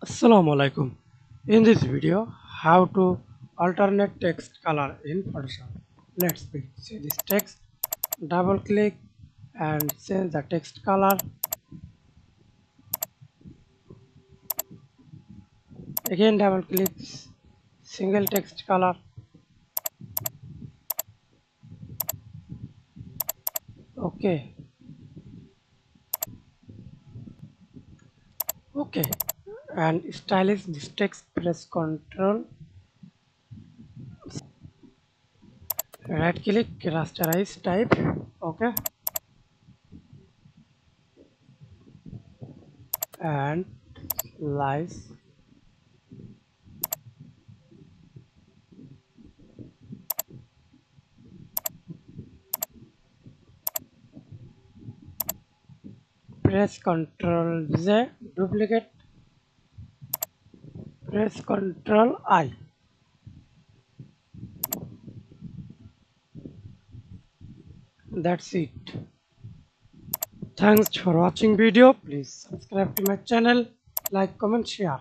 Assalamu Walaikum. In this video, how to alternate text color in Photoshop. Let's see this text. Double click and change the text color. Again double click, single text color. Okay. Okay. And stylish this text, press Ctrl, right click, rasterize type. Okay. And slice. Press Ctrl Z, duplicate, press Ctrl I. That's it. Thanks for watching video. Please subscribe to my channel, like, comment, share.